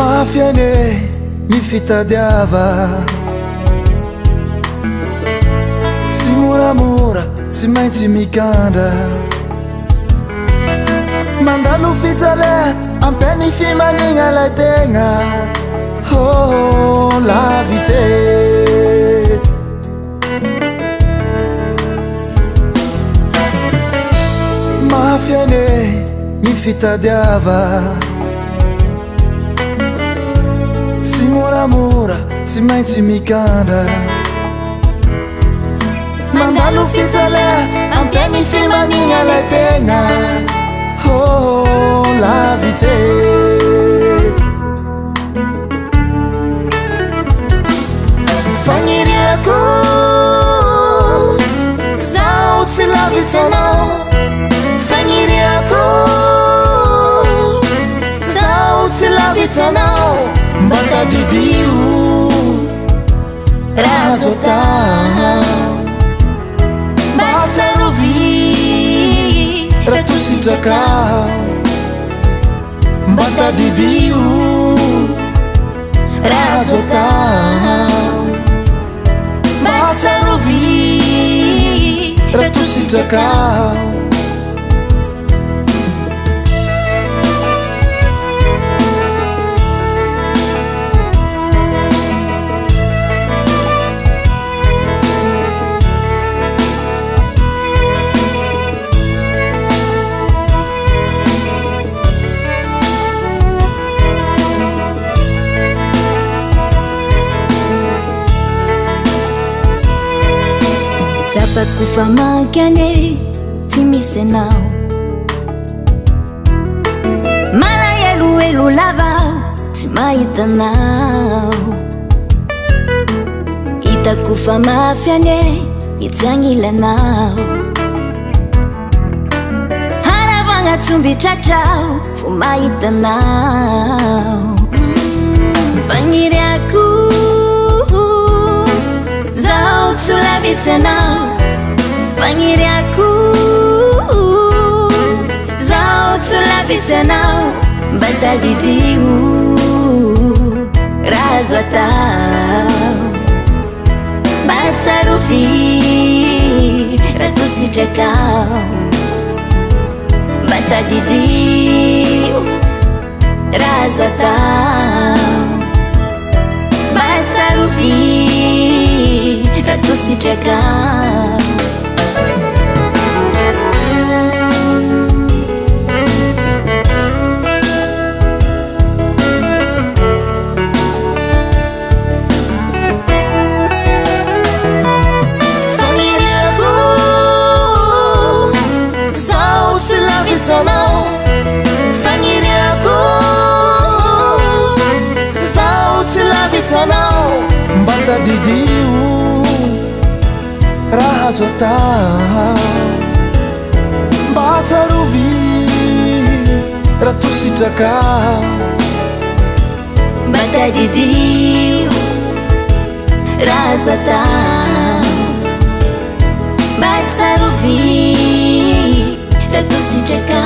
Mafiane mifitadiava, tsy moramora tsy maintsy mikandra, mandalo fitsalea ampeny fimanigna lay tegna. Oh, lavitse mafiane mifitadiava, tsy moramora tsy maintsy mikandra, mandalo fitsalea ampeny fimanigna lay tegna. Oh, lavitse fagniriako zao tsy lavitsanao, fagniriako zao tsy lavitsanao, mba tadidio raha zao tao, mba tsarovy raha tositrakao, mba tadidio raha zao tao, mba tsarovy raha tositrakao. Zapako famakiane tsy misy anao, malaheloelo lava tsy mahitanao, hitako fa mafiane itsagnilanao, haravagna tsomby tratrao vo mahitanao, fagniriako zao tsy lavitsanao, fagniriako zao tsy lavitsanao, mba tadidio raha azo atao, mba tsarovy raha tositrakao, mba tadidio raha azo atao, mba tsarovy raha tositrakao. Fagniriako zao tsy lavitsanao, fagniriako zao tsy lavitsanao, mba tadidio raha azo atao, mba tsarovy raha tositrakao, mba tadidio raha azo atao, mba tsarovy raha tositrakao.